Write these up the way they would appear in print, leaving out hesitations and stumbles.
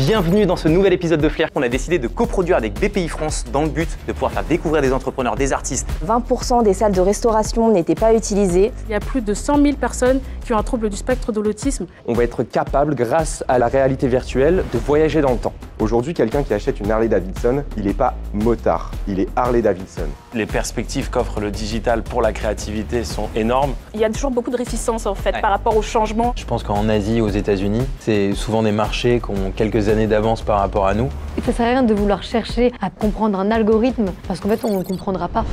Bienvenue dans ce nouvel épisode de Flair qu'on a décidé de coproduire avec BPI France dans le but de pouvoir faire découvrir des entrepreneurs, des artistes. 20% des salles de restauration n'étaient pas utilisées. Il y a plus de 100 000 personnes qui ont un trouble du spectre de l'autisme. On va être capable, grâce à la réalité virtuelle, de voyager dans le temps. Aujourd'hui, quelqu'un qui achète une Harley Davidson, il n'est pas motard, il est Harley Davidson. Les perspectives qu'offre le digital pour la créativité sont énormes. Il y a toujours beaucoup de réticence en fait par rapport au changement. Je pense qu'en Asie, aux États-Unis, c'est souvent des marchés qui ont quelques années d'avance par rapport à nous. Et ça sert à rien de vouloir chercher à comprendre un algorithme parce qu'en fait, on ne le comprendra pas.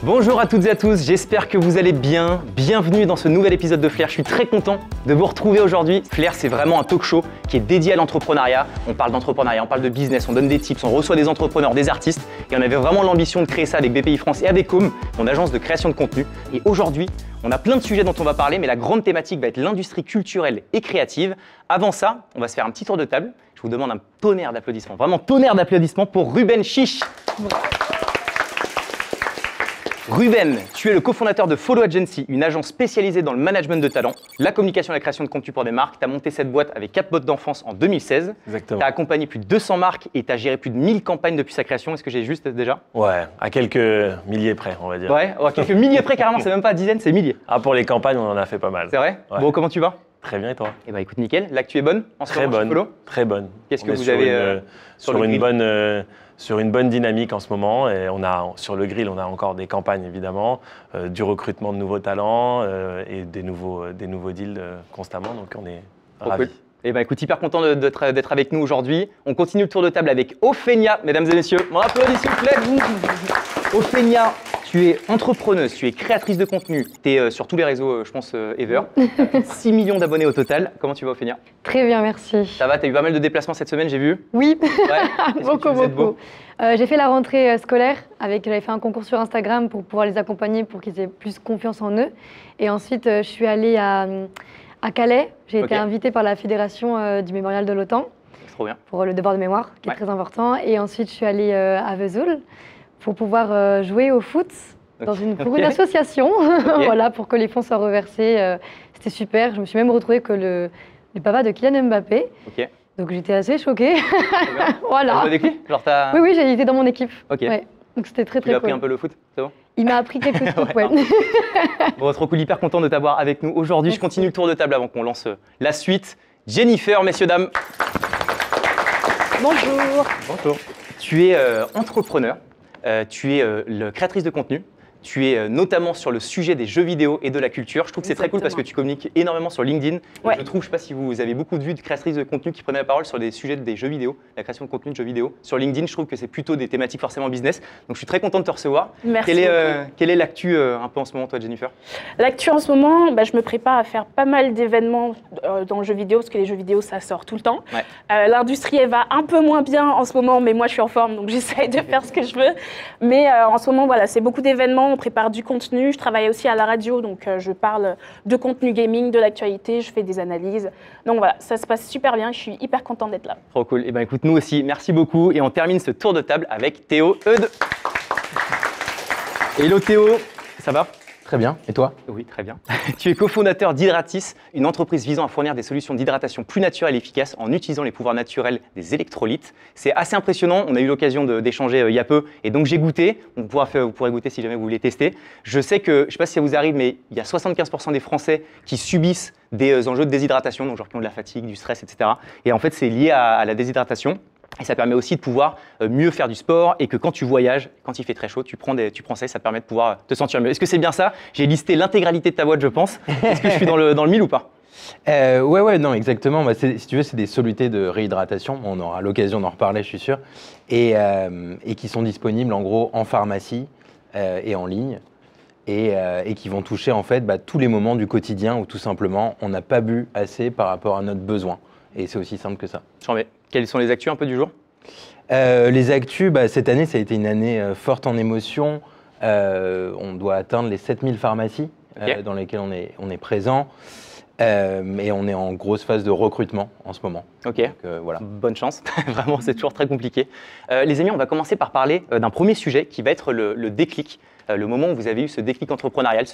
Bonjour à toutes et à tous, j'espère que vous allez bien. Bienvenue dans ce nouvel épisode de Flair. Je suis très content de vous retrouver aujourd'hui. Flair, c'est vraiment un talk show qui est dédié à l'entrepreneuriat. On parle d'entrepreneuriat, on parle de business, on donne des tips, on reçoit des entrepreneurs, des artistes. Et on avait vraiment l'ambition de créer ça avec BPI France et avec Com, mon agence de création de contenu. Et aujourd'hui, on a plein de sujets dont on va parler, mais la grande thématique va être l'industrie culturelle et créative. Avant ça, on va se faire un petit tour de table. Je vous demande un tonnerre d'applaudissements, vraiment tonnerre d'applaudissements pour Ruben Chiche. Ruben, tu es le cofondateur de Follow Agency, une agence spécialisée dans le management de talent, la communication et la création de contenu pour des marques. Tu as monté cette boîte avec 4 boîtes d'enfance en 2016. Exactement. Tu as accompagné plus de 200 marques et tu as géré plus de 1000 campagnes depuis sa création. Est-ce que j'ai juste déjà? Ouais, à quelques milliers près, on va dire. Ouais, quelques milliers près carrément, c'est même pas dizaines, c'est milliers. Ah, pour les campagnes, on en a fait pas mal. C'est vrai? Ouais. Bon, comment tu vas? Très bien, et toi? Eh ben écoute, nickel. L'actu est bonne en ce Très moment chez bonne. Follow? Très bonne. Qu'est-ce que On est vous sur avez sur une bonne dynamique en ce moment, et on a sur le grill, on a encore des campagnes évidemment, du recrutement de nouveaux talents et des nouveaux deals constamment, donc on est ravis. Cool. Eh ben écoute, hyper content d'être avec nous aujourd'hui. On continue le tour de table avec Ophénia, mesdames et messieurs. On applaudit s'il vous plaît. Ophénia, tu es entrepreneuse, tu es créatrice de contenu, tu es sur tous les réseaux, je pense, ever. 6 millions d'abonnés au total. Comment tu vas, Ophénia? Très bien, merci. Ça va, tu as eu pas mal de déplacements cette semaine, j'ai vu. Oui, Ouais. Qu'est-ce que tu beaucoup, faisais de beau? beaucoup. J'ai fait la rentrée scolaire, j'avais fait un concours sur Instagram pour pouvoir les accompagner, pour qu'ils aient plus confiance en eux. Et ensuite, je suis allée à Calais. J'ai été invitée par la fédération du mémorial de l'OTAN C'est trop bien. pour le devoir de mémoire, qui est très important. Et ensuite, je suis allée à Vesoul pour pouvoir jouer au foot pour une association, voilà, pour que les fonds soient reversés. C'était super. Je me suis même retrouvée que le papa de Kylian Mbappé. Ok. Donc j'étais assez choquée. Voilà. Avec lui? Genre Oui, j'ai été dans mon équipe. Ok. Ouais. Donc c'était très Tu l'as cool. appris un peu le foot, c'est bon? Il m'a appris quelques trucs, ouais. Bon, trop cool, hyper content de t'avoir avec nous aujourd'hui. Je continue le tour de table avant qu'on lance la suite. Jennifer, messieurs, dames. Bonjour. Bonjour. Tu es entrepreneur, tu es créatrice de contenu. Tu es notamment sur le sujet des jeux vidéo et de la culture. Je trouve que c'est très cool parce que tu communiques énormément sur LinkedIn. Ouais. Je trouve, je ne sais pas si vous avez beaucoup de vues de créatrices de contenu qui prenaient la parole sur des sujets des jeux vidéo, la création de contenu de jeux vidéo. Sur LinkedIn, je trouve que c'est plutôt des thématiques forcément business. Donc je suis très content de te recevoir. Merci Quelle est l'actu un peu en ce moment, toi, Jennifer? L'actu en ce moment, je me prépare à faire pas mal d'événements dans le jeu vidéo parce que les jeux vidéo ça sort tout le temps. Ouais. L'industrie elle va un peu moins bien en ce moment, mais moi je suis en forme donc j'essaye de faire ce que je veux. Mais en ce moment, voilà, c'est beaucoup d'événements, on prépare du contenu. Je travaille aussi à la radio, donc je parle de contenu gaming, de l'actualité, je fais des analyses. Donc voilà, ça se passe super bien, je suis hyper contente d'être là. Trop cool. Et ben écoute, nous aussi, merci beaucoup. Et on termine ce tour de table avec Théo Eudes. Hello Théo, ça va? Très bien. Et toi? Oui, très bien. Tu es cofondateur d'Hydratis, une entreprise visant à fournir des solutions d'hydratation plus naturelles et efficaces en utilisant les pouvoirs naturels des électrolytes. C'est assez impressionnant. On a eu l'occasion d'échanger il y a peu et donc j'ai goûté. Vous pourrez goûter si jamais vous voulez tester. Je sais que, je ne sais pas si ça vous arrive, mais il y a 75% des Français qui subissent des enjeux de déshydratation, donc genre qui ont de la fatigue, du stress, etc. Et en fait, c'est lié à la déshydratation. Et ça permet aussi de pouvoir mieux faire du sport et que quand tu voyages, quand il fait très chaud, tu prends ça et ça te permet de pouvoir te sentir mieux. Est-ce que c'est bien ça? J'ai listé l'intégralité de ta boîte, je pense. Est-ce que je suis dans le mille ou pas? Ouais, non, exactement. Si tu veux, c'est des solutés de réhydratation. On aura l'occasion d'en reparler, je suis sûr. Et qui sont disponibles en gros en pharmacie et en ligne. Et qui vont toucher en fait tous les moments du quotidien où tout simplement on n'a pas bu assez par rapport à notre besoin. Et c'est aussi simple que ça. J'en mets. Quelles sont les actus un peu du jour? Les actus, cette année, ça a été une année forte en émotions. On doit atteindre les 7000 pharmacies dans lesquelles on est présent. Et on est en grosse phase de recrutement en ce moment. Ok, Donc, voilà. bonne chance. Vraiment, c'est toujours très compliqué. Les amis, on va commencer par parler d'un premier sujet qui va être le déclic. Le moment où vous avez eu ce déclic entrepreneurial,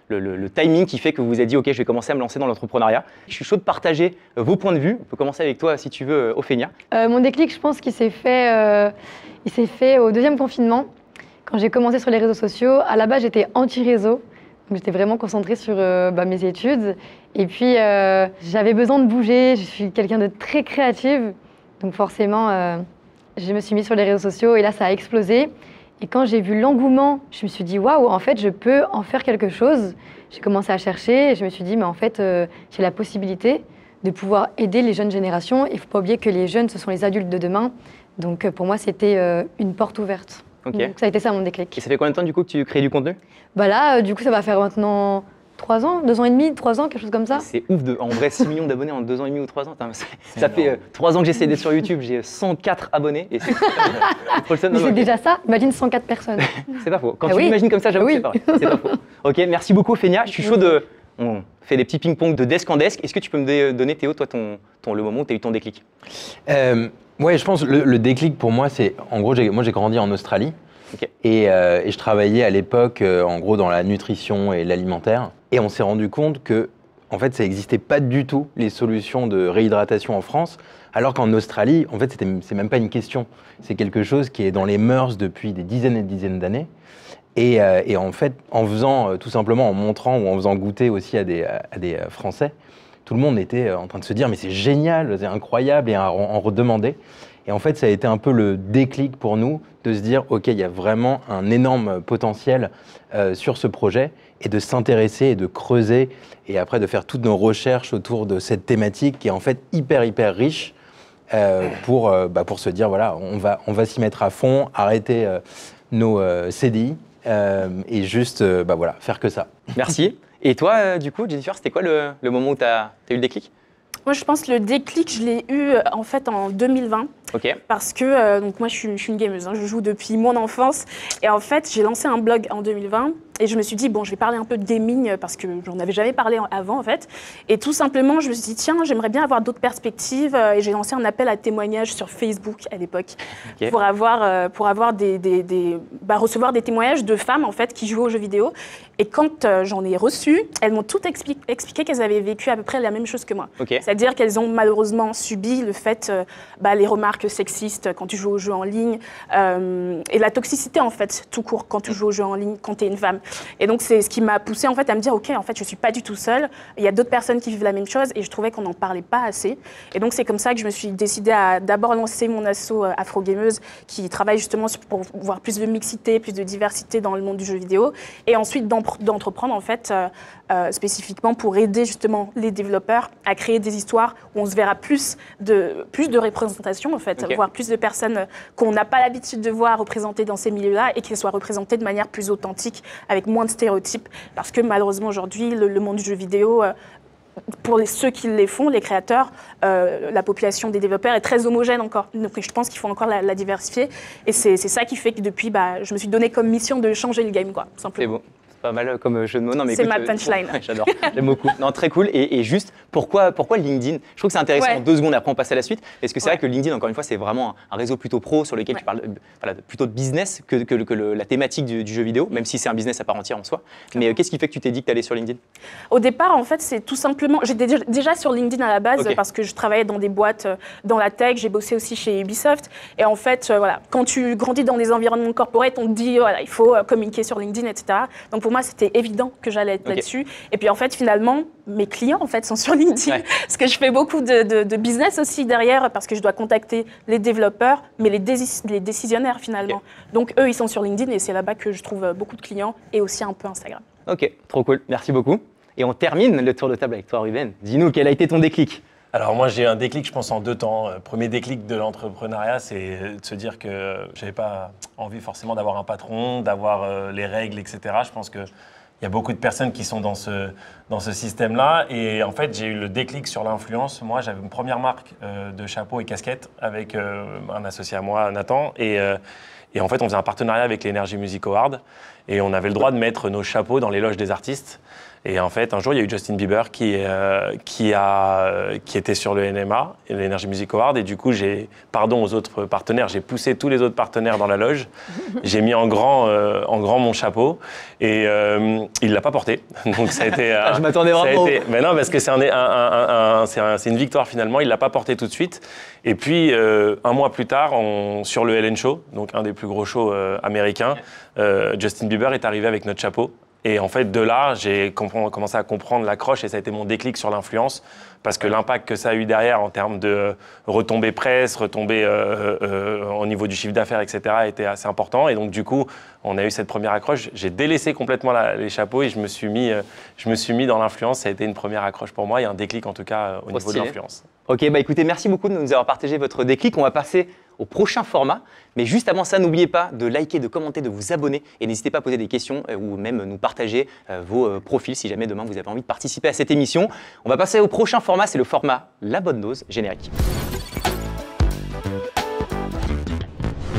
le timing qui fait que vous vous êtes dit « Ok, je vais commencer à me lancer dans l'entrepreneuriat ». Je suis chaud de partager vos points de vue. On peut commencer avec toi, si tu veux, Ophénia. Mon déclic, je pense qu'il s'est fait au deuxième confinement, quand j'ai commencé sur les réseaux sociaux. À la base, j'étais anti-réseau. J'étais vraiment concentrée sur mes études. Et puis, j'avais besoin de bouger. Je suis quelqu'un de très créative. Donc forcément, je me suis mise sur les réseaux sociaux et là, ça a explosé. Et quand j'ai vu l'engouement, je me suis dit, waouh, en fait, je peux en faire quelque chose. J'ai commencé à chercher et je me suis dit, mais en fait, j'ai la possibilité de pouvoir aider les jeunes générations. Il ne faut pas oublier que les jeunes, ce sont les adultes de demain. Donc pour moi, c'était une porte ouverte. Okay. Donc ça a été ça mon déclic. Et ça fait combien de temps du coup que tu crées du contenu? Là, du coup, ça va faire maintenant 3 ans, 2 ans et demi, 3 ans, quelque chose comme ça. C'est ouf, en vrai, 6 millions d'abonnés en 2 ans et demi ou 3 ans. Ça fait 3 ans que j'essaie d'être sur YouTube, j'ai 104 abonnés. Et c'est Mais c'est déjà ça, imagine 104 personnes. C'est pas faux. Quand tu l'imagines comme ça, j'avoue que c'est pas vrai. C'est pas faux. Ok, merci beaucoup Fénia. Je suis chaud on fait des petits ping-pong de desk en desk. Est-ce que tu peux me donner, Théo, toi, le moment où tu as eu ton déclic? Ouais, je pense que le déclic pour moi, c'est en gros, moi j'ai grandi en Australie. Okay. Et je travaillais à l'époque, en gros, dans la nutrition et l'alimentaire. Et on s'est rendu compte que, en fait, ça n'existait pas du tout, les solutions de réhydratation en France, alors qu'en Australie, en fait, c'est même pas une question. C'est quelque chose qui est dans les mœurs depuis des dizaines et des dizaines d'années. Et en fait, en faisant, tout simplement, en montrant ou en faisant goûter aussi à des Français, tout le monde était en train de se dire « mais c'est génial, c'est incroyable » et en redemander. Et en fait, ça a été un peu le déclic pour nous de se dire « ok, il y a vraiment un énorme potentiel sur ce projet » et de s'intéresser et de creuser et après de faire toutes nos recherches autour de cette thématique qui est en fait hyper riche pour se dire voilà, on va s'y mettre à fond, arrêter nos CDI et juste voilà, faire que ça. Merci. Et toi, du coup, Jennifer, c'était quoi le moment où tu as eu le déclic? Moi, je pense que le déclic, je l'ai eu en fait en 2020. Okay. Parce que donc moi, je suis une gameuse, hein, je joue depuis mon enfance. Et en fait, j'ai lancé un blog en 2020 et je me suis dit, bon, je vais parler un peu de gaming parce que j'en avais jamais parlé avant, en fait. Et tout simplement, je me suis dit, tiens, j'aimerais bien avoir d'autres perspectives. Et j'ai lancé un appel à témoignages sur Facebook à l'époque. Okay. Pour recevoir des témoignages de femmes, en fait, qui jouaient aux jeux vidéo. Et quand j'en ai reçu, elles m'ont toutes expliqué qu'elles avaient vécu à peu près la même chose que moi. Okay. C'est-à-dire qu'elles ont malheureusement subi le fait, les remarques sexistes quand tu joues aux jeux en ligne et la toxicité en fait tout court quand tu joues aux jeux en ligne quand tu es une femme. Et donc c'est ce qui m'a poussée en fait à me dire ok, en fait je suis pas du tout seule, il y a d'autres personnes qui vivent la même chose et je trouvais qu'on n'en parlait pas assez. Et donc c'est comme ça que je me suis décidée à d'abord lancer mon asso Afro Gameuse qui travaille justement pour voir plus de mixité, plus de diversité dans le monde du jeu vidéo et ensuite d'entreprendre en fait spécifiquement pour aider justement les développeurs à créer des histoires où on se verra plus de représentation en fait, voir plus de personnes qu'on n'a pas l'habitude de voir représentées dans ces milieux-là et qu'elles soient représentées de manière plus authentique, avec moins de stéréotypes, parce que malheureusement aujourd'hui, le monde du jeu vidéo, pour ceux qui les font, les créateurs, la population des développeurs est très homogène encore. Donc je pense qu'il faut encore la diversifier et c'est ça qui fait que depuis, je me suis donné comme mission de changer le game, quoi, simplement. C'est beau. Pas mal comme jeu de mots. C'est ma punchline. J'adore, j'aime beaucoup. Non, très cool. Et juste, pourquoi LinkedIn? Je trouve que c'est intéressant en 2 secondes, après on passe à la suite. Est-ce que c'est vrai que LinkedIn, encore une fois, c'est vraiment un réseau plutôt pro sur lequel tu parles plutôt de business que la thématique du jeu vidéo, même si c'est un business à part entière en soi. Mais qu'est-ce qui fait que tu t'es dit que tu allais sur LinkedIn? Au départ, en fait, c'est tout simplement... J'étais déjà sur LinkedIn à la base parce que je travaillais dans des boîtes dans la tech, j'ai bossé aussi chez Ubisoft. Et en fait, quand tu grandis dans des environnements corporate, on te dit, il faut communiquer sur LinkedIn, etc. Donc pour moi, c'était évident que j'allais être là-dessus. Et puis en fait, finalement, mes clients en fait sont sur LinkedIn. Parce que je fais beaucoup de business aussi derrière parce que je dois contacter les développeurs, mais les décisionnaires finalement. Donc eux, ils sont sur LinkedIn et c'est là-bas que je trouve beaucoup de clients et aussi un peu Instagram. Ok, trop cool. Merci beaucoup. Et on termine le tour de table avec toi, Ruben. Dis-nous, quel a été ton déclic? Alors moi j'ai eu un déclic, je pense en 2 temps. Premier déclic de l'entrepreneuriat, c'est de se dire que j'avais pas envie forcément d'avoir un patron, d'avoir les règles, etc. Je pense que il y a beaucoup de personnes qui sont dans ce système-là. Et en fait, j'ai eu le déclic sur l'influence. Moi, j'avais une première marque de chapeaux et casquettes avec un associé à moi, Nathan. Et en fait, on faisait un partenariat avec l'Energy Music Award. Et on avait le droit de mettre nos chapeaux dans les loges des artistes. Et en fait, un jour, il y a eu Justin Bieber qui était sur le NMA, l'Energy Music Award, et du coup, pardon aux autres partenaires, j'ai poussé tous les autres partenaires dans la loge, j'ai mis en grand mon chapeau, et il l'a pas porté. Donc ça a été. Je m'attendais vraiment. Mais non, parce que c'est une victoire finalement. Il l'a pas porté tout de suite. Et puis un mois plus tard, sur le Ellen Show, donc un des plus gros shows américains, Justin Bieber est arrivé avec notre chapeau. Et en fait, de là, j'ai commencé à comprendre l'accroche et ça a été mon déclic sur l'influence parce que l'impact que ça a eu derrière en termes de retombées presse, retombées au niveau du chiffre d'affaires, etc., était assez important. Et donc, du coup, on a eu cette première accroche. J'ai délaissé complètement les chapeaux et je me suis mis dans l'influence. Ça a été une première accroche pour moi et un déclic, en tout cas, au niveau de l'influence. Ok, bah écoutez, merci beaucoup de nous avoir partagé votre déclic. On va passer au prochain format. Mais juste avant ça, n'oubliez pas de liker, de commenter, de vous abonner et n'hésitez pas à poser des questions ou même nous partager vos profils si jamais demain vous avez envie de participer à cette émission. On va passer au prochain format, c'est le format La Bonne Dose générique.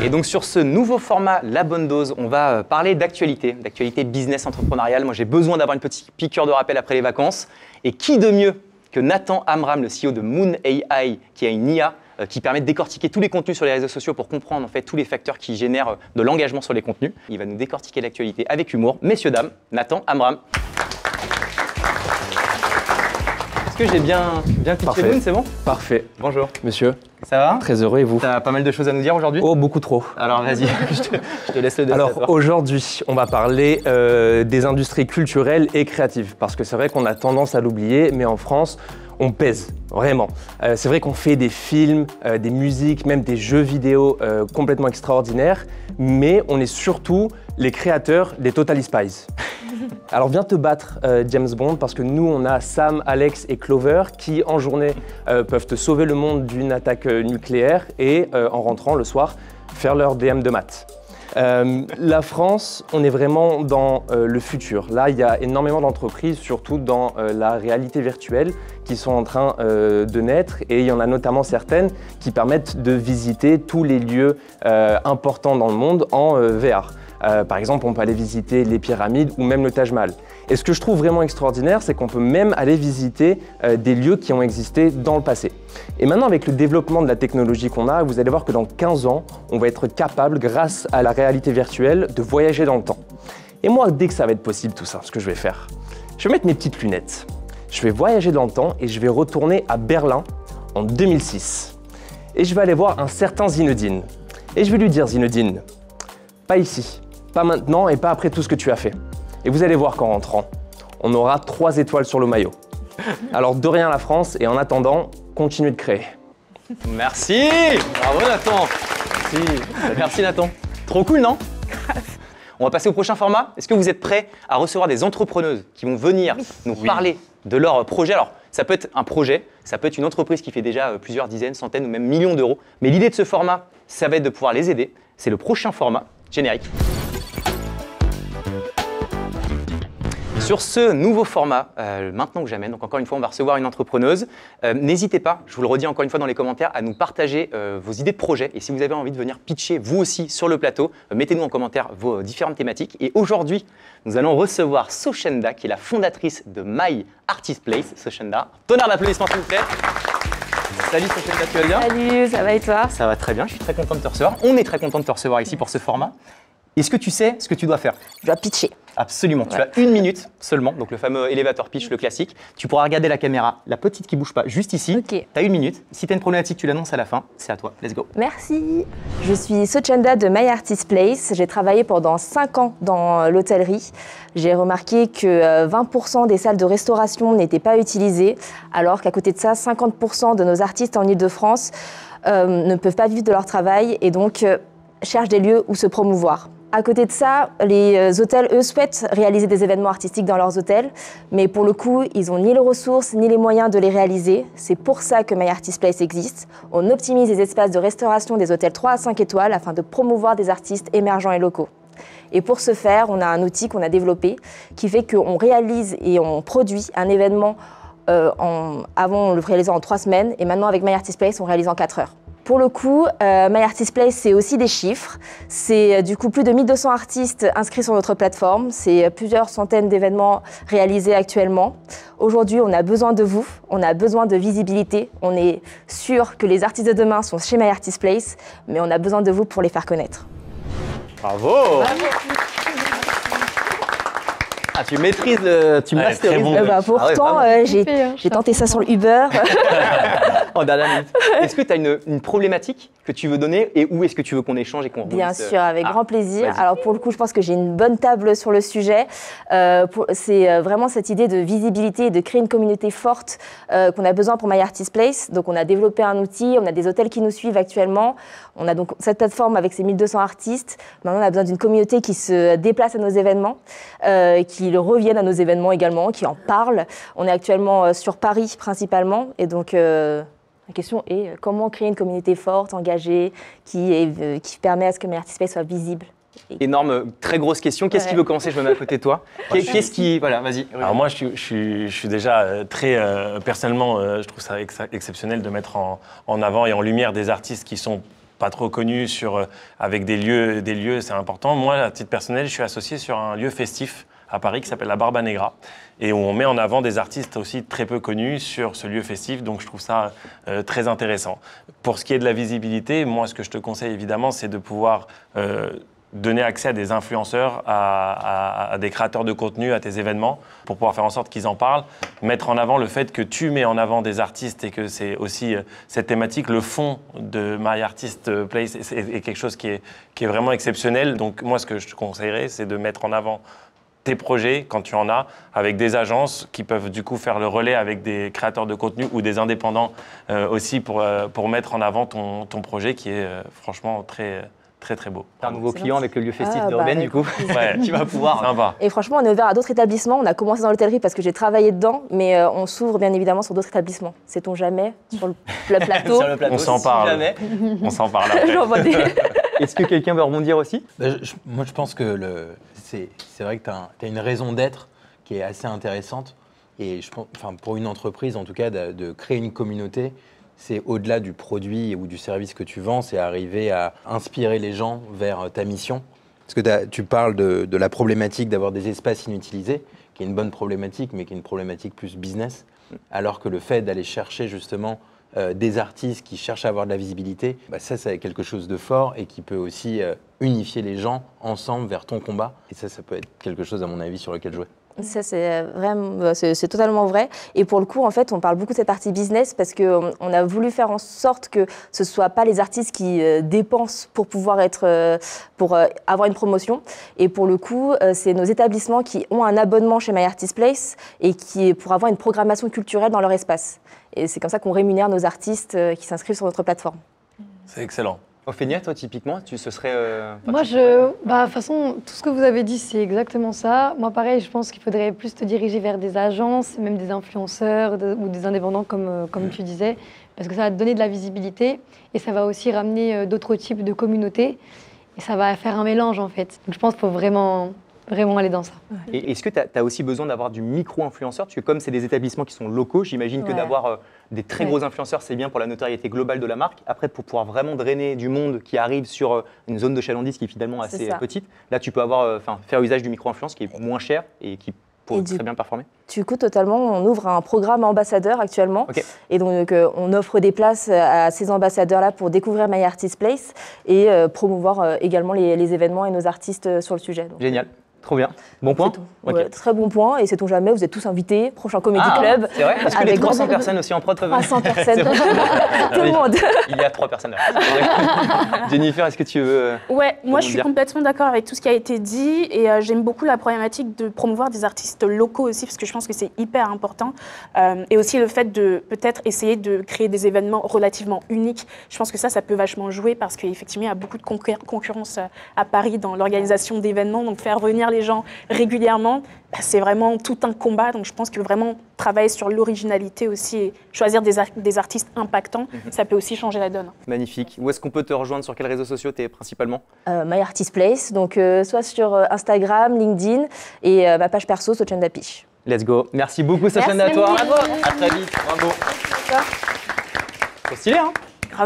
Et donc sur ce nouveau format La Bonne Dose, on va parler d'actualité business entrepreneuriale. Moi j'ai besoin d'avoir une petite piqûre de rappel après les vacances. Et qui de mieux que Nathan Amram, le CEO de Moon AI, qui a une IA qui permet de décortiquer tous les contenus sur les réseaux sociaux pour comprendre en fait tous les facteurs qui génèrent de l'engagement sur les contenus. Il va nous décortiquer l'actualité avec humour. Messieurs, dames, Nathan Amram. Est-ce que j'ai bien pitché Moon, c'est bon? Parfait. Bonjour. Monsieur, ça va? très heureux et vous? T'as pas mal de choses à nous dire aujourd'hui? Oh, beaucoup trop. Alors vas-y, je te laisse le dessin. Alors aujourd'hui, on va parler des industries culturelles et créatives parce que c'est vrai qu'on a tendance à l'oublier, mais en France, on pèse, vraiment. C'est vrai qu'on fait des films, des musiques, même des jeux vidéo complètement extraordinaires, mais on est surtout les créateurs des Totally Spies. Alors viens te battre James Bond parce que nous on a Sam, Alex et Clover qui en journée peuvent te sauver le monde d'une attaque nucléaire et en rentrant le soir faire leur DM de maths. La France, on est vraiment dans le futur. Là, il y a énormément d'entreprises, surtout dans la réalité virtuelle, qui sont en train de naître et il y en a notamment certaines qui permettent de visiter tous les lieux importants dans le monde en VR. Par exemple, on peut aller visiter les pyramides ou même le Taj Mahal. Et ce que je trouve vraiment extraordinaire, c'est qu'on peut même aller visiter des lieux qui ont existé dans le passé. Et maintenant, avec le développement de la technologie qu'on a, vous allez voir que dans 15 ans, on va être capable, grâce à la réalité virtuelle, de voyager dans le temps. Et moi, dès que ça va être possible tout ça, ce que je vais faire, je vais mettre mes petites lunettes, je vais voyager dans le temps et je vais retourner à Berlin en 2006. Et je vais aller voir un certain Zinedine. Et je vais lui dire, Zinedine, pas ici. Pas maintenant et pas après tout ce que tu as fait. Et vous allez voir qu'en rentrant, on aura 3 étoiles sur le maillot. Alors de rien la France et en attendant, continuez de créer. Merci. Bravo Nathan. Merci Nathan. Trop cool, non? On va passer au prochain format. Est-ce que vous êtes prêts à recevoir des entrepreneuses qui vont venir nous parler de leur projet? Alors, ça peut être un projet, ça peut être une entreprise qui fait déjà plusieurs dizaines, centaines ou même millions d'euros. Mais l'idée de ce format, ça va être de pouvoir les aider. C'est le prochain format générique. Sur ce nouveau format, maintenant que jamais, donc encore une fois, on va recevoir une entrepreneuse. N'hésitez pas, je vous le redis encore une fois dans les commentaires, à nous partager vos idées de projet. Et si vous avez envie de venir pitcher vous aussi sur le plateau, mettez-nous en commentaire vos différentes thématiques. Et aujourd'hui, nous allons recevoir Sochenda, qui est la fondatrice de My Artist Place. Sochenda, tonnerre d'applaudissements s'il vous plaît. Salut Sochenda, tu vas bien? Salut, ça va et toi? Ça va très bien, je suis très content de te recevoir. On est très content de te recevoir ici pour ce format. Est-ce que tu sais ce que tu dois faire? Je dois pitcher. Absolument. Ouais. Tu as 1 minute seulement, donc le fameux elevator pitch, le classique. Tu pourras regarder la caméra, la petite qui bouge pas, juste ici. Ok. Tu as 1 minute. Si tu as une problématique, tu l'annonces à la fin. C'est à toi. Let's go. Merci. Je suis Sochenda de My Artist Place. J'ai travaillé pendant 5 ans dans l'hôtellerie. J'ai remarqué que 20% des salles de restauration n'étaient pas utilisées, alors qu'à côté de ça, 50% de nos artistes en Ile-de-France ne peuvent pas vivre de leur travail et donc cherchent des lieux où se promouvoir. À côté de ça, les hôtels, eux, souhaitent réaliser des événements artistiques dans leurs hôtels, mais pour le coup, ils n'ont ni les ressources ni les moyens de les réaliser. C'est pour ça que My Artist Place existe. On optimise les espaces de restauration des hôtels 3 à 5 étoiles afin de promouvoir des artistes émergents et locaux. Et pour ce faire, on a un outil qu'on a développé qui fait qu'on réalise et on produit un événement. Avant, on le réalisait en 3 semaines et maintenant, avec My Artist Place, on réalise en 4 heures. Pour le coup, My Artist Place, c'est aussi des chiffres. C'est du coup plus de 1200 artistes inscrits sur notre plateforme. C'est plusieurs centaines d'événements réalisés actuellement. Aujourd'hui, on a besoin de vous, on a besoin de visibilité. On est sûr que les artistes de demain sont chez My Artist Place, mais on a besoin de vous pour les faire connaître. Bravo. Ah, tu maîtrises, tu masterises. bon. Pourtant, j'ai tenté ça sur le Uber. En dernière minute. Est-ce que tu as une problématique que tu veux donner et où est-ce que tu veux qu'on échange et qu'on Bien sûr, avec grand plaisir. vas-y. Alors pour le coup, je pense que j'ai une bonne table sur le sujet. C'est vraiment cette idée de visibilité et de créer une communauté forte qu'on a besoin pour My Artist Place. Donc on a développé un outil, on a des hôtels qui nous suivent actuellement. On a donc cette plateforme avec ses 1200 artistes. Maintenant, on a besoin d'une communauté qui se déplace à nos événements, qui reviennent à nos événements également, qui en parlent. On est actuellement sur Paris principalement. Et donc la question est comment créer une communauté forte, engagée, qui permet à ce que My Artist Place soit visible. Énorme, très grosse question. Qu'est-ce qui veut commencer? Je me mets à côté de toi. Qu'est-ce qui... Voilà, vas-y. Alors moi, je suis déjà très... personnellement, je trouve ça exceptionnel de mettre en avant et en lumière des artistes qui sont pas trop connus avec des lieux, c'est important. Moi, à titre personnel, je suis associé sur un lieu festif à Paris qui s'appelle la Barba Negra et où on met en avant des artistes aussi très peu connus sur ce lieu festif, donc je trouve ça très intéressant. Pour ce qui est de la visibilité, moi ce que je te conseille évidemment c'est de pouvoir donner accès à des influenceurs, à des créateurs de contenu, à tes événements, pour pouvoir faire en sorte qu'ils en parlent, mettre en avant le fait que tu mets en avant des artistes et que c'est aussi cette thématique, le fond de My Artist Place est quelque chose qui est vraiment exceptionnel. Donc moi ce que je te conseillerais c'est de mettre en avant tes projets, quand tu en as, avec des agences qui peuvent du coup faire le relais avec des créateurs de contenu ou des indépendants aussi pour mettre en avant ton projet qui est franchement très beau. T'as un nouveau client avec le lieu festif de bah, Urbaine, du coup. Ouais, Tu vas pouvoir. Sympa. Et franchement, on est ouvert à d'autres établissements. On a commencé dans l'hôtellerie parce que j'ai travaillé dedans, mais on s'ouvre bien évidemment sur d'autres établissements. Sait-on jamais sur le plateau. Sur le plateau, On s'en si parle. jamais. On s'en parle après. J'envoie des... Est-ce que quelqu'un veut rebondir aussi? Moi, je pense que c'est vrai que tu as une raison d'être qui est assez intéressante. Et je pense, pour une entreprise, en tout cas, de créer une communauté, c'est au-delà du produit ou du service que tu vends, c'est arriver à inspirer les gens vers ta mission. Parce que tu parles de la problématique d'avoir des espaces inutilisés, qui est une bonne problématique, mais qui est une problématique plus business. Alors que le fait d'aller chercher justement des artistes qui cherchent à avoir de la visibilité, ça c'est quelque chose de fort et qui peut aussi unifier les gens ensemble vers ton combat. Et ça peut être quelque chose, à mon avis, sur lequel jouer. Ça, c'est totalement vrai. Et pour le coup, en fait, on parle beaucoup de cette partie business parce qu'on a voulu faire en sorte que ce ne soit pas les artistes qui dépensent pour pouvoir pour avoir une promotion. Et pour le coup, c'est nos établissements qui ont un abonnement chez My Artist Place et pour avoir une programmation culturelle dans leur espace. Et c'est comme ça qu'on rémunère nos artistes qui s'inscrivent sur notre plateforme. C'est excellent. Ophélia, toi, typiquement, ce serait... Moi, de toute façon, tout ce que vous avez dit, c'est exactement ça. Moi, pareil, je pense qu'il faudrait plus te diriger vers des agences, même des influenceurs ou des indépendants, comme tu disais, parce que ça va te donner de la visibilité et ça va aussi ramener d'autres types de communautés et ça va faire un mélange, en fait. Donc, je pense qu'il faut vraiment aller dans ça. Et est-ce que tu as aussi besoin d'avoir du micro-influenceur? Parce que comme c'est des établissements qui sont locaux, j'imagine que d'avoir des très gros influenceurs, c'est bien pour la notoriété globale de la marque. Après, pour pouvoir vraiment drainer du monde qui arrive sur une zone de chalandise qui est finalement assez petite, là, tu peux faire usage du micro-influence qui est moins cher et qui peut très bien performer. Du coup, totalement, on ouvre un programme ambassadeur actuellement. Et donc, on offre des places à ces ambassadeurs-là pour découvrir My Artist Place et promouvoir également les événements et nos artistes sur le sujet. Donc, génial. Trop bien. Bon point. Très bon point. Et sait-on jamais, vous êtes tous invités. Prochain Comedy Club. C'est vrai, parce que les 300 personnes aussi en prod peuvent... 300 personnes. Tout le monde. Il y a 3 personnes là. Jennifer, est-ce que tu veux... Ouais, moi je suis complètement d'accord avec tout ce qui a été dit et j'aime beaucoup la problématique de promouvoir des artistes locaux aussi parce que je pense que c'est hyper important. Et aussi le fait de peut-être essayer de créer des événements relativement uniques. Je pense que ça peut vachement jouer parce qu'effectivement il y a beaucoup de concurrence à Paris dans l'organisation d'événements. Donc faire venir les gens régulièrement, c'est vraiment tout un combat. Donc je pense que vraiment travailler sur l'originalité aussi et choisir des artistes impactants, ça peut aussi changer la donne. Magnifique. Où est-ce qu'on peut te rejoindre? Sur quels réseaux sociaux tu es principalement? My Artist Place, donc soit sur Instagram, LinkedIn et ma page perso, Sochanda Piche. Let's go. Merci beaucoup, Sochanda, à toi. Bravo. À très vite. Bravo. Trop stylé, hein?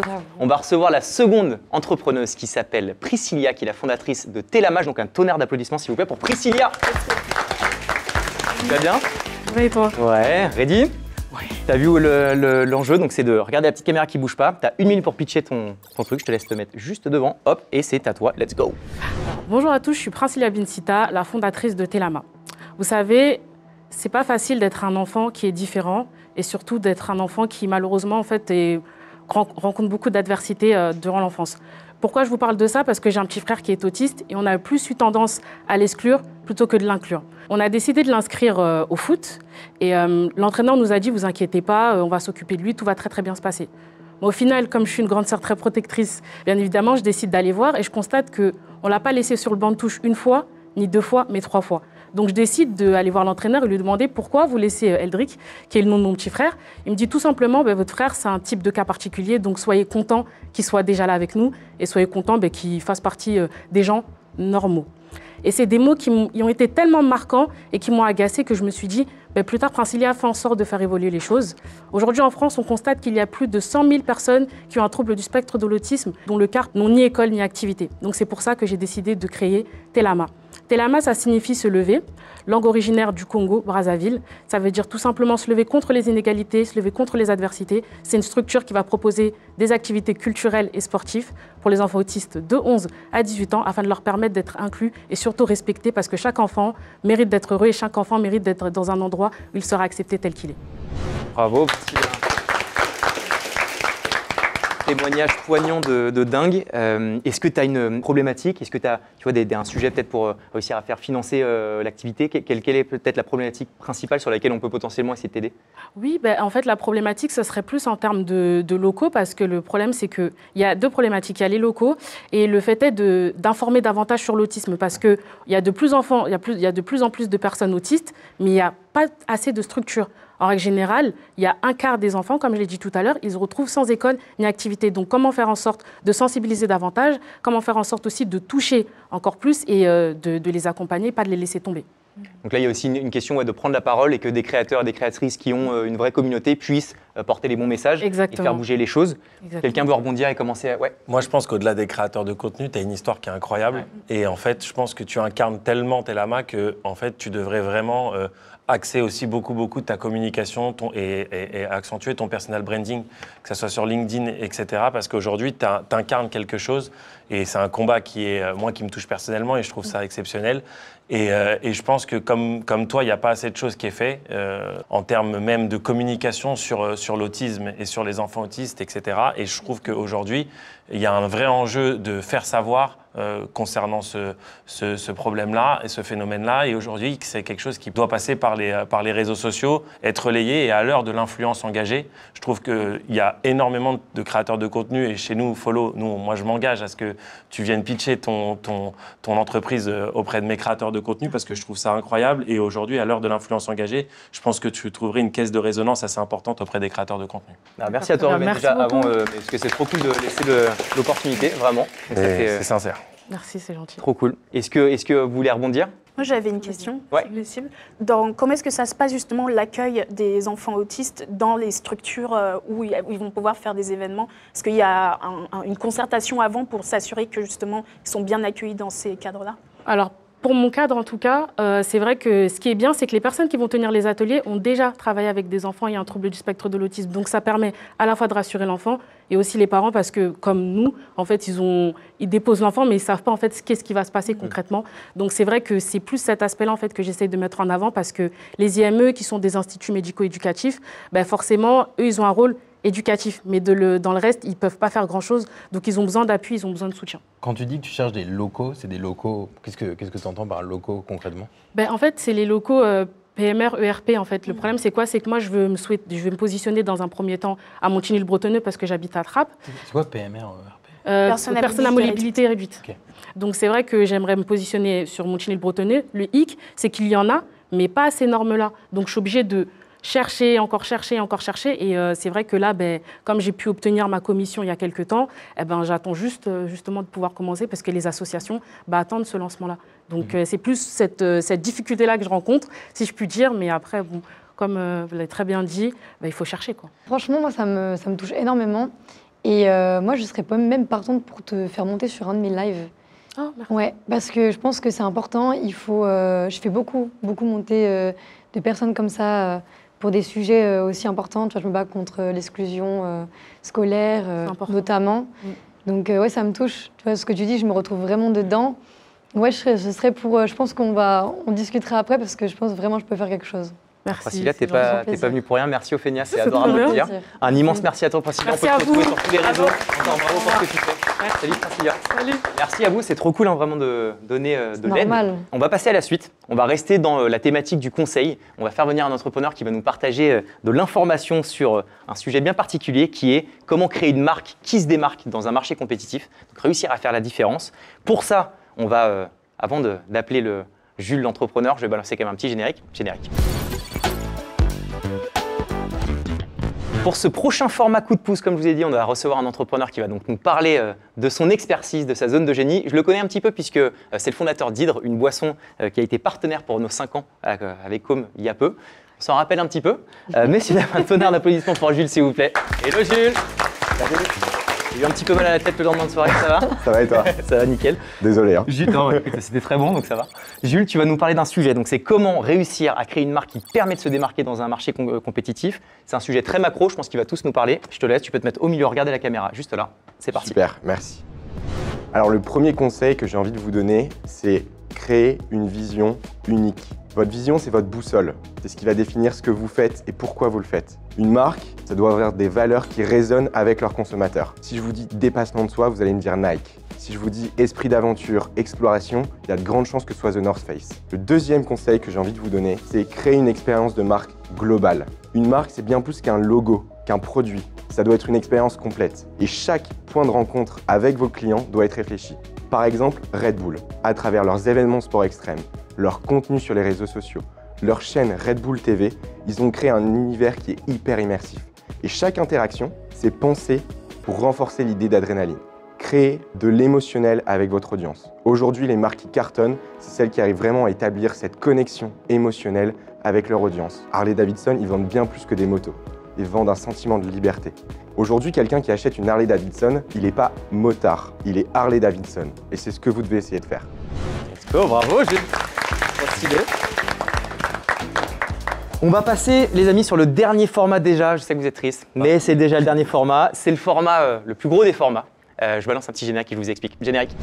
Bravo. On va recevoir la seconde entrepreneuse qui s'appelle Priscilla, qui est la fondatrice de Télamage. Donc un tonnerre d'applaudissements s'il vous plaît pour Priscilla. Tu vas bien? Oui, toi? Ouais, ready? Ouais. T'as vu l'enjeu, donc c'est de regarder la petite caméra qui bouge pas. T'as 1 minute pour pitcher ton truc, je te laisse te mettre juste devant, hop, et c'est à toi, let's go. Bonjour à tous, je suis Priscilla Bincita, la fondatrice de Télama. Vous savez, c'est pas facile d'être un enfant qui est différent et surtout d'être un enfant qui malheureusement en fait rencontre beaucoup d'adversités durant l'enfance. Pourquoi je vous parle de ça? Parce que j'ai un petit frère qui est autiste et on a plus eu tendance à l'exclure plutôt que de l'inclure. On a décidé de l'inscrire au foot et l'entraîneur nous a dit « vous inquiétez pas, on va s'occuper de lui, tout va très très bien se passer ». Mais au final, comme je suis une grande sœur très protectrice, bien évidemment, je décide d'aller voir et je constate qu'on ne l'a pas laissé sur le banc de touche une fois, ni 2 fois, mais 3 fois. Donc je décide d'aller voir l'entraîneur et lui demander pourquoi vous laissez Eldrick, qui est le nom de mon petit frère. Il me dit tout simplement, votre frère, c'est un type de cas particulier, donc soyez content qu'il soit déjà là avec nous et soyez content qu'il fasse partie des gens normaux. Et c'est des mots qui ont été tellement marquants et qui m'ont agacée que je me suis dit, plus tard, Priscilla a fait en sorte de faire évoluer les choses. Aujourd'hui, en France, on constate qu'il y a plus de 100 000 personnes qui ont un trouble du spectre de l'autisme, dont le quart n'ont ni école ni activité. Donc c'est pour ça que j'ai décidé de créer Télama. Télama, ça signifie se lever, langue originaire du Congo, Brazzaville. Ça veut dire tout simplement se lever contre les inégalités, se lever contre les adversités. C'est une structure qui va proposer des activités culturelles et sportives pour les enfants autistes de 11 à 18 ans afin de leur permettre d'être inclus et surtout respectés parce que chaque enfant mérite d'être heureux et chaque enfant mérite d'être dans un endroit où il sera accepté tel qu'il est. Bravo. Témoignage poignant de dingue. Est-ce que tu as une problématique? Est-ce que tu as un sujet peut-être pour réussir à faire financer l'activité? Quelle est peut-être la problématique principale sur laquelle on peut potentiellement essayer de t'aider? Oui, en fait, la problématique, ce serait plus en termes de locaux parce que le problème, c'est qu'il y a 2 problématiques. Il y a les locaux et le fait est d'informer davantage sur l'autisme parce qu'il y a de plus en plus de personnes autistes, mais il n'y a pas assez de structures. En règle générale, il y a 1/4 des enfants, comme je l'ai dit tout à l'heure, ils se retrouvent sans école ni activité. Donc comment faire en sorte de sensibiliser davantage, comment faire en sorte aussi de toucher encore plus et de les accompagner, pas de les laisser tomber. Donc là, il y a aussi une question de prendre la parole et que des créateurs et des créatrices qui ont une vraie communauté puissent porter les bons messages et faire bouger les choses. Quelqu'un veut rebondir et commencer à... Ouais. Moi, je pense qu'au-delà des créateurs de contenu, tu as une histoire qui est incroyable. Ouais. Et en fait, je pense que tu incarnes tellement Télama que en fait, tu devrais vraiment axer aussi beaucoup de ta communication et accentuer ton personal branding, que ce soit sur LinkedIn, etc. Parce qu'aujourd'hui, tu incarnes quelque chose et c'est un combat qui est, moi, qui me touche personnellement et je trouve ça exceptionnel. Et je pense que comme toi, il n'y a pas assez de choses qui est fait en termes même de communication sur l'autisme et sur les enfants autistes, etc. Et je trouve qu'aujourd'hui, il y a un vrai enjeu de faire savoir concernant ce problème-là et ce phénomène-là. Et aujourd'hui, c'est quelque chose qui doit passer par les réseaux sociaux, être relayé. Et à l'heure de l'influence engagée, je trouve qu'il y a énormément de créateurs de contenu. Et chez nous, Follow, moi, je m'engage à ce que tu viennes pitcher ton entreprise auprès de mes créateurs de contenu parce que je trouve ça incroyable. Et aujourd'hui, à l'heure de l'influence engagée, je pense que tu trouverais une caisse de résonance assez importante auprès des créateurs de contenu. Alors, merci à toi, Romain, déjà avant, parce que c'est trop cool de laisser l'opportunité, vraiment. C'est sincère. Merci, c'est gentil. Trop cool. Est-ce que vous voulez rebondir? Moi, j'avais une question, ouais. si possible. Comment est-ce que ça se passe justement l'accueil des enfants autistes dans les structures où ils vont pouvoir faire des événements? Est-ce qu'il y a une concertation avant pour s'assurer que justement ils sont bien accueillis dans ces cadres-là? Alors, pour mon cadre, en tout cas, c'est vrai que ce qui est bien, c'est que les personnes qui vont tenir les ateliers ont déjà travaillé avec des enfants ayant un trouble du spectre de l'autisme. Donc, ça permet à la fois de rassurer l'enfant et aussi les parents parce que, comme nous, en fait, ils déposent l'enfant, mais ils ne savent pas en fait qu'est-ce qui va se passer concrètement. Donc, c'est vrai que c'est plus cet aspect-là en fait que j'essaye de mettre en avant parce que les IME, qui sont des instituts médico-éducatifs, forcément, eux, ils ont un rôle éducatif, mais dans le reste, ils ne peuvent pas faire grand-chose. Donc, ils ont besoin d'appui, ils ont besoin de soutien. Quand tu dis que tu cherches des locaux, c'est des locaux... Qu'est-ce que tu entends par locaux concrètement? En fait, c'est les locaux PMR, ERP. En fait. Le problème, c'est quoi? C'est que moi, je veux me positionner dans un premier temps à Montigny-le-Bretonneux parce que j'habite à Trappes. C'est quoi PMR, ERP? Personne à mobilité réduite. Okay. Donc, c'est vrai que j'aimerais me positionner sur Montigny-le-Bretonneux. Le hic, c'est qu'il y en a, mais pas à ces normes-là. Donc, je suis obligée de chercher. Et c'est vrai que là, comme j'ai pu obtenir ma commission il y a quelques temps, j'attends justement de pouvoir commencer parce que les associations attendent ce lancement-là. Donc, c'est plus cette difficulté-là que je rencontre, si je puis dire. Mais après, bon, comme vous l'avez très bien dit, il faut chercher, quoi. Franchement, moi, ça me touche énormément. Et moi, je serais même partante pour te faire monter sur un de mes lives. Oh, merci. Ouais, parce que je pense que c'est important. Il faut, je fais beaucoup monter de personnes comme ça pour des sujets aussi importants. Tu vois, je me bats contre l'exclusion scolaire, notamment. Donc ouais, ça me touche. Tu vois, ce que tu dis, je me retrouve vraiment dedans. Ouais, je serais pour. Je pense on discutera après parce que je pense vraiment que je peux faire quelque chose. Merci. Priscilla, t'es pas venue pour rien. Merci Ophénia, c'est adorable de te dire. Un immense merci à toi, Priscilla. Merci on peut te retrouver vous. sur tous les réseaux. Encore bravo pour ce que tu fais. Salut Priscilla. Salut. Merci à vous, c'est trop cool vraiment de donner de l'aide. Normal. On va passer à la suite. On va rester dans la thématique du conseil. On va faire venir un entrepreneur qui va nous partager de l'information sur un sujet bien particulier qui est comment créer une marque qui se démarque dans un marché compétitif. Donc réussir à faire la différence. Pour ça, on va, avant d'appeler le Jules l'entrepreneur, je vais balancer quand même un petit générique. Pour ce prochain format coup de pouce, comme je vous ai dit, on va recevoir un entrepreneur qui va donc nous parler de son expertise, de sa zone de génie. Je le connais un petit peu puisque c'est le fondateur d'Hydre, une boisson qui a été partenaire pour nos 5 ans avec Com il y a peu. On s'en rappelle un petit peu. Mais s'il y a un tonnerre d'applaudissements pour Jules, s'il vous plaît. Hello Jules. J'ai eu un petit peu mal à la tête le lendemain de soirée, ça va? Ça va et toi? Ça va nickel. Désolé. Hein. Jules, non, écoute, c'était très bon, donc ça va. Jules, tu vas nous parler d'un sujet. Donc, c'est comment réussir à créer une marque qui permet de se démarquer dans un marché compétitif. C'est un sujet très macro, je pense qu'il va tous nous parler. Je te laisse, tu peux te mettre au milieu, regarder la caméra, juste là. C'est parti. Super, merci. Alors, le premier conseil que j'ai envie de vous donner, c'est créer une vision unique. Votre vision, c'est votre boussole. C'est ce qui va définir ce que vous faites et pourquoi vous le faites. Une marque, ça doit avoir des valeurs qui résonnent avec leurs consommateurs. Si je vous dis dépassement de soi, vous allez me dire Nike. Si je vous dis esprit d'aventure, exploration, il y a de grandes chances que ce soit The North Face. Le deuxième conseil que j'ai envie de vous donner, c'est créer une expérience de marque globale. Une marque, c'est bien plus qu'un logo, qu'un produit. Ça doit être une expérience complète. Et chaque point de rencontre avec vos clients doit être réfléchi. Par exemple, Red Bull, à travers leurs événements sport extrême, leur contenu sur les réseaux sociaux, leur chaîne Red Bull TV, ils ont créé un univers qui est hyper immersif. Et chaque interaction, c'est pensé pour renforcer l'idée d'adrénaline. Créer de l'émotionnel avec votre audience. Aujourd'hui, les marques qui cartonnent, c'est celles qui arrivent vraiment à établir cette connexion émotionnelle avec leur audience. Harley-Davidson, ils vendent bien plus que des motos. Ils vendent un sentiment de liberté. Aujourd'hui, quelqu'un qui achète une Harley-Davidson, il n'est pas motard, il est Harley-Davidson. Et c'est ce que vous devez essayer de faire. Oh, bravo Jules. Stylé. On va passer, les amis, sur le dernier format déjà. Je sais que vous êtes tristes, mais c'est déjà le dernier format. C'est le format, le plus gros des formats. Je balance un petit générique et je vous explique. Générique.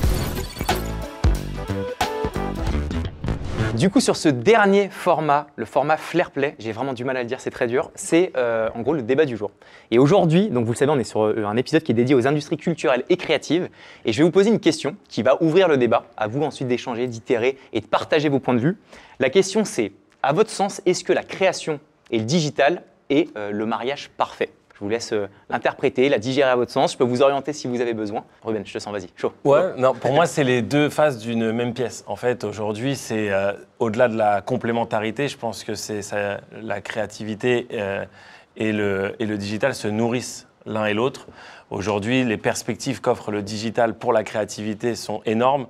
Du coup, sur ce dernier format, le format Flair Play, j'ai vraiment du mal à le dire, c'est très dur, c'est en gros le débat du jour. Et aujourd'hui, donc vous le savez, on est sur un épisode qui est dédié aux industries culturelles et créatives. Et je vais vous poser une question qui va ouvrir le débat, à vous ensuite d'échanger, d'itérer et de partager vos points de vue. La question c'est, à votre sens, est-ce que la création et le digital est le mariage parfait ? Je vous laisse l'interpréter, la digérer à votre sens. Je peux vous orienter si vous avez besoin. Ruben, je te sens, vas-y, chaud. Ouais, non, pour moi, c'est les deux faces d'une même pièce. En fait, aujourd'hui, c'est au-delà de la complémentarité, je pense que c'est la créativité et le digital se nourrissent l'un et l'autre. Aujourd'hui, les perspectives qu'offre le digital pour la créativité sont énormes.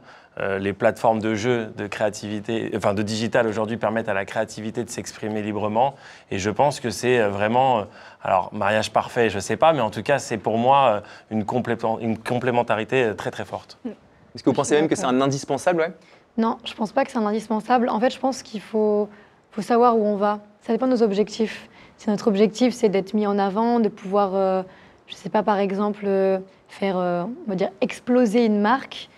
Les plateformes de jeux, de créativité, enfin de digital aujourd'hui permettent à la créativité de s'exprimer librement. Et je pense que c'est vraiment, alors mariage parfait, je ne sais pas, mais en tout cas, c'est pour moi une complémentarité très très forte. Est-ce que vous pensez même que c'est un indispensable, ouais ? Non, je ne pense pas que c'est un indispensable. En fait, je pense qu'il faut savoir où on va. Ça dépend de nos objectifs. Si notre objectif, c'est d'être mis en avant, de pouvoir, je ne sais pas, par exemple, faire, on va dire, exploser une marque,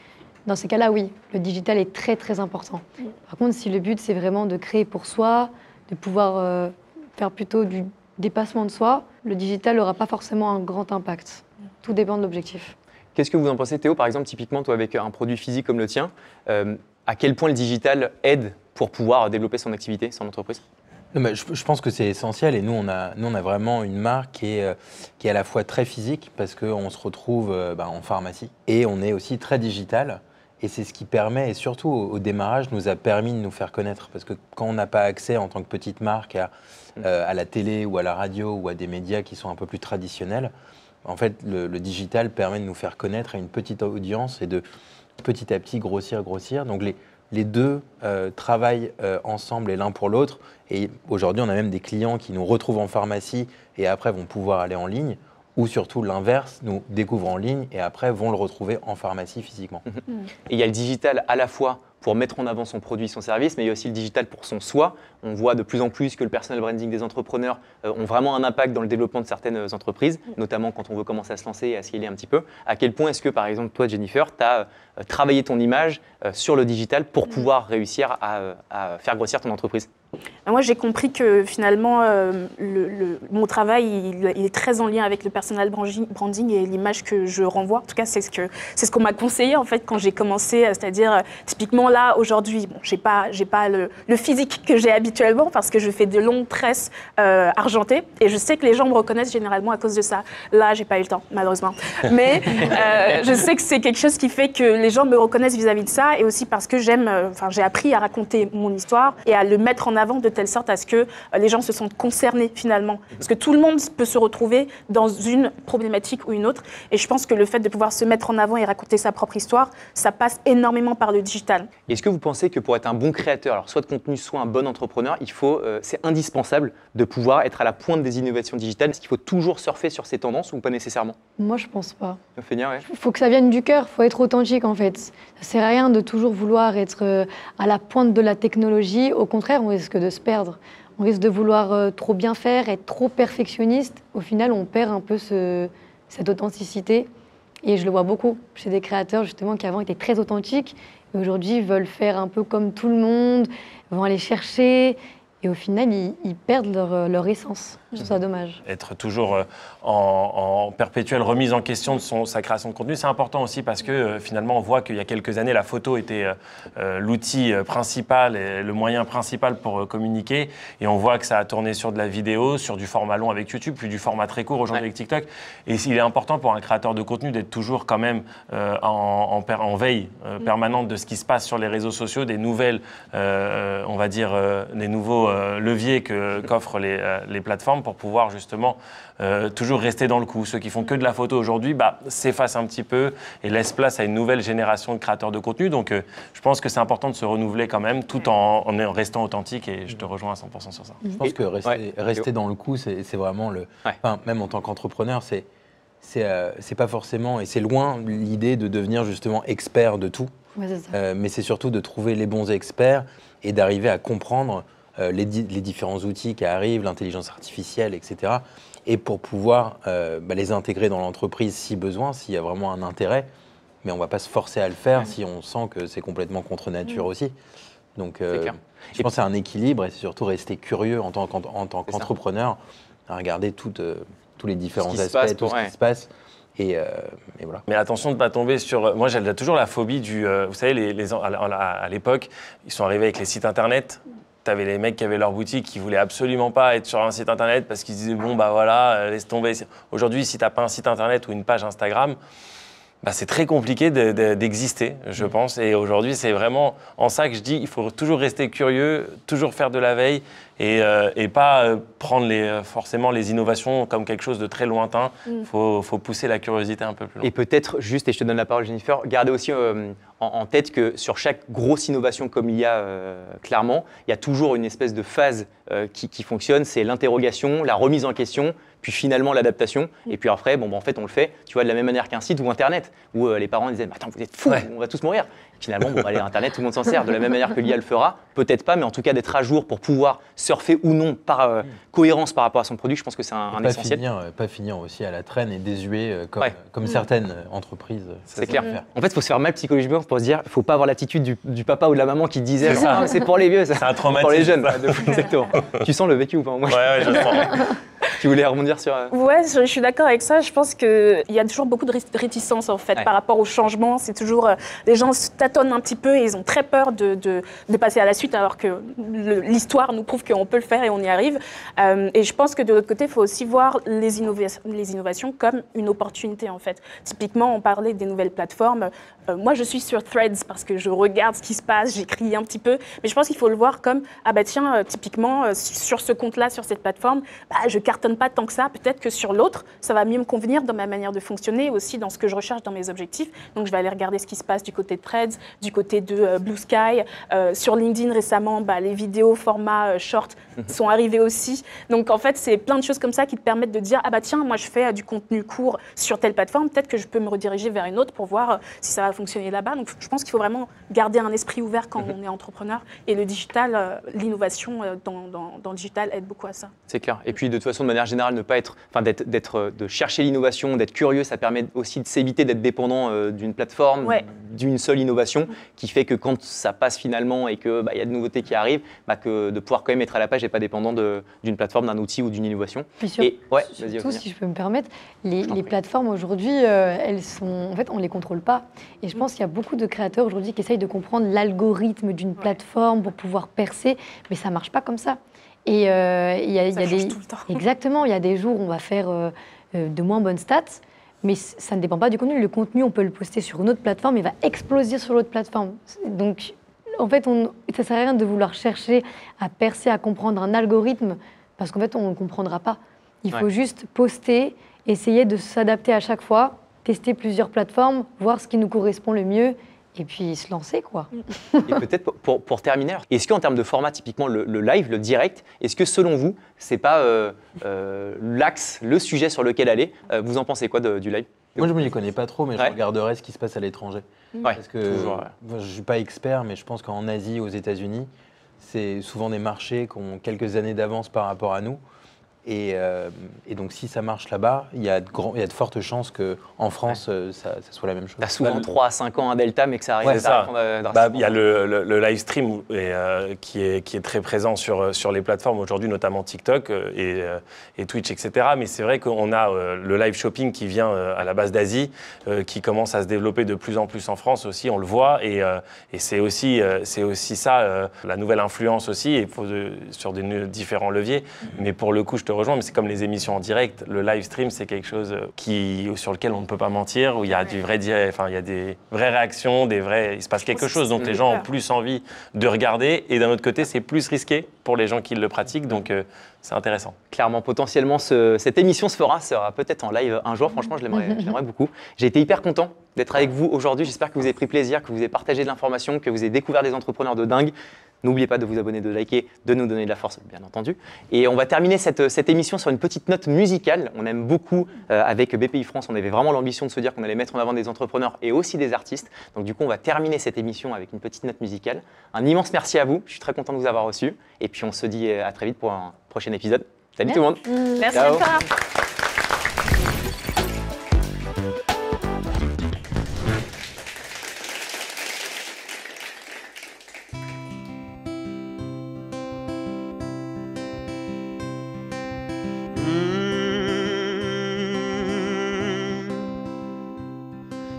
dans ces cas-là, oui, le digital est très, très important. Par contre, si le but, c'est vraiment de créer pour soi, de pouvoir faire plutôt du dépassement de soi, le digital n'aura pas forcément un grand impact. Tout dépend de l'objectif. Qu'est-ce que vous en pensez, Théo, par exemple, typiquement, toi, avec un produit physique comme le tien, à quel point le digital aide pour pouvoir développer son activité, son entreprise ? Non, mais je pense que c'est essentiel et nous on a vraiment une marque qui est à la fois très physique parce qu'on se retrouve en pharmacie et on est aussi très digital et c'est ce qui permet, et surtout au démarrage, nous a permis de nous faire connaître parce que quand on n'a pas accès en tant que petite marque à la télé ou à la radio ou à des médias qui sont un peu plus traditionnels, en fait le digital permet de nous faire connaître à une petite audience et de petit à petit grossir. Donc les deux travaillent ensemble et l'un pour l'autre. Et aujourd'hui, on a même des clients qui nous retrouvent en pharmacie et après vont pouvoir aller en ligne. ou surtout l'inverse, nous découvrent en ligne et après vont le retrouver en pharmacie physiquement. Et il y a le digital à la fois pour mettre en avant son produit, son service, mais il y a aussi le digital pour son soi. On voit de plus en plus que le personal branding des entrepreneurs ont vraiment un impact dans le développement de certaines entreprises, notamment quand on veut commencer à se lancer et à scaler un petit peu. À quel point est-ce que, par exemple, toi, Jennifer, tu as travaillé ton image sur le digital pour pouvoir réussir à faire grossir ton entreprise? Moi, j'ai compris que finalement, mon travail, il est très en lien avec le personal branding et l'image que je renvoie. En tout cas, c'est ce qu'on m'a conseillé en fait quand j'ai commencé. C'est-à-dire, typiquement là, aujourd'hui, bon, j'ai pas le physique que j'ai habituellement parce que je fais de longues tresses argentées et je sais que les gens me reconnaissent généralement à cause de ça. Là, j'ai pas eu le temps, malheureusement. Mais je sais que c'est quelque chose qui fait que les gens me reconnaissent vis-à-vis de ça et aussi parce que j'ai appris à raconter mon histoire et à le mettre en avant de telle sorte à ce que les gens se sentent concernés finalement. Parce que tout le monde peut se retrouver dans une problématique ou une autre. Et je pense que le fait de pouvoir se mettre en avant et raconter sa propre histoire, ça passe énormément par le digital. Est-ce que vous pensez que pour être un bon créateur, alors soit de contenu, soit un bon entrepreneur, c'est indispensable de pouvoir être à la pointe des innovations digitales? Est-ce qu'il faut toujours surfer sur ces tendances ou pas nécessairement? Moi, je pense pas. Ouais. Il faut que ça vienne du cœur, il faut être authentique en fait. Ça ne sert à rien de toujours vouloir être à la pointe de la technologie. Au contraire, on risque de se perdre. On risque de vouloir trop bien faire, être trop perfectionniste. Au final, on perd un peu cette authenticité. Et je le vois beaucoup chez des créateurs justement qui avant étaient très authentiques et aujourd'hui veulent faire un peu comme tout le monde, vont aller chercher. Et au final, ils perdent leur essence. Je trouve ça dommage. Être toujours en perpétuelle remise en question de sa création de contenu, c'est important aussi parce que finalement, on voit qu'il y a quelques années, la photo était l'outil principal et le moyen principal pour communiquer. Et on voit que ça a tourné sur de la vidéo, sur du format long avec YouTube, puis du format très court aujourd'hui avec TikTok. Et il est important pour un créateur de contenu d'être toujours quand même en veille permanente de ce qui se passe sur les réseaux sociaux, des nouvelles, on va dire, des nouveaux leviers qu'offrent les plateformes pour pouvoir justement toujours rester dans le coup. Ceux qui font que de la photo aujourd'hui s'effacent un petit peu et laissent place à une nouvelle génération de créateurs de contenu. Donc je pense que c'est important de se renouveler quand même tout en restant authentique et je te rejoins à 100% sur ça. Je pense que rester dans le coup, c'est vraiment enfin, même en tant qu'entrepreneur, c'est pas forcément, et c'est loin l'idée de devenir justement expert de tout. Ouais, c'est ça. Mais c'est surtout de trouver les bons experts et d'arriver à comprendre les différents outils qui arrivent, l'intelligence artificielle, etc. Et pour pouvoir les intégrer dans l'entreprise si besoin, s'il y a vraiment un intérêt. Mais on ne va pas se forcer à le faire si on sent que c'est complètement contre nature aussi. Donc je pense que c'est un équilibre et c'est surtout rester curieux en tant qu'entrepreneur à regarder tous les différents aspects, tout ce qui se passe. Et voilà. Mais attention de ne pas tomber sur... Moi, j'ai toujours la phobie du... vous savez, à l'époque, ils sont arrivés avec les sites internet. Tu avais les mecs qui avaient leur boutique qui ne voulaient absolument pas être sur un site internet parce qu'ils disaient bon, voilà, laisse tomber. Aujourd'hui, si tu n'as pas un site internet ou une page Instagram, c'est très compliqué d'exister, je pense. Et aujourd'hui, c'est vraiment en ça que je dis il faut toujours rester curieux, toujours faire de la veille et pas prendre forcément les innovations comme quelque chose de très lointain. Il faut pousser la curiosité un peu plus loin. Et peut-être, juste, et je te donne la parole, Jennifer, gardez aussi en tête que sur chaque grosse innovation comme il y a clairement, il y a toujours une espèce de phase qui fonctionne, c'est l'interrogation, la remise en question, puis finalement l'adaptation. Et puis après, en fait, on le fait, tu vois, de la même manière qu'un site ou Internet, où les parents disaient « Attends, vous êtes fous, on va tous mourir ». Finalement, allez, Internet, tout le monde s'en sert. De la même manière que l'IA le fera, peut-être pas, mais en tout cas d'être à jour pour pouvoir surfer ou non par cohérence par rapport à son produit, je pense que c'est un essentiel. Pas finir aussi à la traîne et désuet comme certaines entreprises. C'est clair. En fait, il faut se faire mal psychologiquement pour se dire, il ne faut pas avoir l'attitude du papa ou de la maman qui disait « c'est pour les vieux, c'est un traumatisme. Pour les jeunes ». Exactement. Tu sens le vécu ou pas? Moi, je le sens. Tu voulais rebondir sur... Ouais, je suis d'accord avec ça. Je pense qu'il y a toujours beaucoup de réticence en fait par rapport au changement. C'est toujours... les gens se tâtonnent un petit peu et ils ont très peur de passer à la suite alors que l'histoire nous prouve qu'on peut le faire et on y arrive. Et je pense que de l'autre côté, il faut aussi voir les innovations comme une opportunité en fait. Typiquement, on parlait des nouvelles plateformes. Moi, je suis sur Threads parce que je regarde ce qui se passe, j'écris un petit peu. Mais je pense qu'il faut le voir comme, typiquement, sur ce compte-là, sur cette plateforme, je cartonne fonctionne pas tant que ça, peut-être que sur l'autre, ça va mieux me convenir dans ma manière de fonctionner, aussi dans ce que je recherche dans mes objectifs. Donc je vais aller regarder ce qui se passe du côté de Threads, du côté de Blue Sky. Sur LinkedIn récemment, les vidéos format short sont arrivées aussi. Donc en fait, c'est plein de choses comme ça qui te permettent de dire, ah bah tiens, moi je fais du contenu court sur telle plateforme, peut-être que je peux me rediriger vers une autre pour voir si ça va fonctionner là-bas. Donc je pense qu'il faut vraiment garder un esprit ouvert quand on est entrepreneur. Et le digital, l'innovation dans le digital aide beaucoup à ça. C'est clair. Et puis de toute façon, de manière générale, ne pas être, de chercher l'innovation, d'être curieux, ça permet aussi de s'éviter d'être dépendant d'une plateforme, d'une seule innovation, qui fait que quand ça passe finalement et qu'il y a de nouveautés qui arrivent, de pouvoir quand même être à la page et pas dépendant d'une plateforme, d'un outil ou d'une innovation. Puis surtout, si je peux me permettre, les plateformes aujourd'hui, elles sont, en fait, on les contrôle pas. Et je pense qu'il y a beaucoup de créateurs aujourd'hui qui essayent de comprendre l'algorithme d'une plateforme pour pouvoir percer, mais ça marche pas comme ça. Et il y a des tout le temps. Exactement, il y a des jours où on va faire de moins bonnes stats, mais ça ne dépend pas du contenu. Le contenu, on peut le poster sur une autre plateforme, il va exploser sur l'autre plateforme. Donc, en fait, ça ne sert à rien de vouloir chercher à percer, à comprendre un algorithme, parce qu'en fait, on ne le comprendra pas. Il faut juste poster, essayer de s'adapter à chaque fois, tester plusieurs plateformes, voir ce qui nous correspond le mieux, et puis se lancer, quoi. Et peut-être pour terminer, est-ce qu'en termes de format, typiquement le live, le direct, est-ce que selon vous, c'est pas l'axe, le sujet sur lequel aller? Vous en pensez quoi du live? Moi, je ne m'y connais pas trop, mais je regarderai ce qui se passe à l'étranger. Parce que je ne suis pas expert, mais je pense qu'en Asie, aux États-Unis, c'est souvent des marchés qui ont quelques années d'avance par rapport à nous. Et donc, si ça marche là-bas, il y a de fortes chances qu'en France, ça soit la même chose. Tu as souvent 3 à 5 ans un delta, mais que ça arrive Il y a le live stream qui est très présent sur les plateformes aujourd'hui, notamment TikTok et Twitch, etc. Mais c'est vrai qu'on a le live shopping qui vient à la base d'Asie, qui commence à se développer de plus en plus en France aussi, on le voit. Et c'est aussi ça, la nouvelle influence aussi, et sur des différents leviers. Mais pour le coup, je te rejoins, mais c'est comme les émissions en direct. Le live stream, c'est quelque chose sur lequel on ne peut pas mentir, où il y a il y a des vraies réactions, il se passe quelque chose. Donc les gens ont plus envie de regarder. Et d'un autre côté, c'est plus risqué pour les gens qui le pratiquent. Donc c'est intéressant. Clairement, potentiellement, cette émission sera peut-être en live un jour. Franchement, je l'aimerais beaucoup. J'ai été hyper content d'être avec vous aujourd'hui. J'espère que vous avez pris plaisir, que vous avez partagé de l'information, que vous avez découvert des entrepreneurs de dingue. N'oubliez pas de vous abonner, de liker, de nous donner de la force, bien entendu. Et on va terminer cette émission sur une petite note musicale. On aime beaucoup, avec BPI France, on avait vraiment l'ambition de se dire qu'on allait mettre en avant des entrepreneurs et aussi des artistes. Donc du coup, on va terminer cette émission avec une petite note musicale. Un immense merci à vous. Je suis très content de vous avoir reçus. Et puis, on se dit à très vite pour un prochain épisode. Salut tout le monde. Merci encore.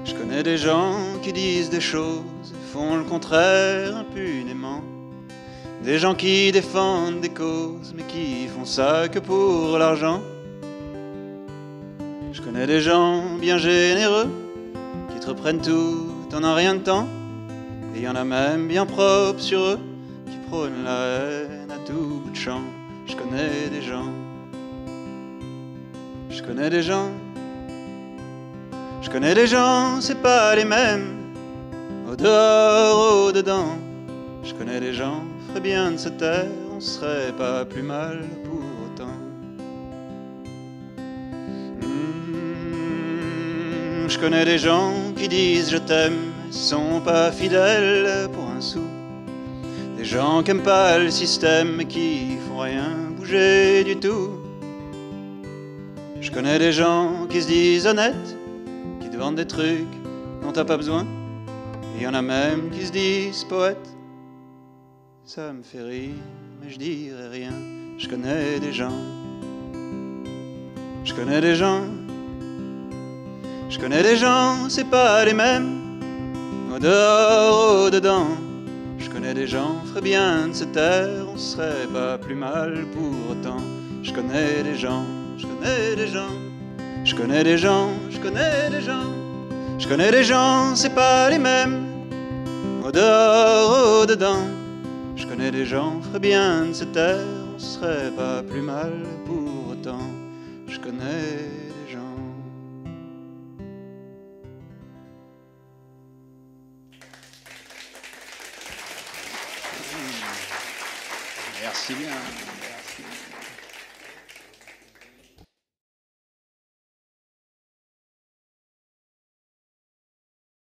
Je connais des gens qui disent des choses et font le contraire impunément. Des gens qui défendent des causes mais qui font ça que pour l'argent. Je connais des gens bien généreux qui te reprennent tout en un rien de temps. Et y en a même bien propres sur eux qui prônent la haine à tout bout de champ. Je connais des gens. Je connais des gens. Je connais des gens, c'est pas les mêmes, au dehors, au dedans. Je connais des gens, ferait bien de se taire, on serait pas plus mal pour autant. Je connais des gens qui disent je t'aime, sont pas fidèles pour un sou. Des gens qui aiment pas le système et qui font rien bouger du tout. Je connais des gens qui se disent honnêtes, qui te vendent des trucs dont t'as pas besoin. Et y en a même qui se disent poètes. Ça me fait rire, mais je dirai rien. Je connais des gens. Je connais des gens. Je connais des gens, c'est pas les mêmes, au dehors, au dedans. Je connais des gens, ferait bien de se taire, on serait pas plus mal pour autant. Je connais des gens, je connais des gens. Je connais des gens, je connais des gens. Je connais des gens, c'est pas les mêmes, au dehors, au dedans. Je connais des gens, ferait bien de se taire, on serait pas plus mal pour autant. connais des gens. Merci bien.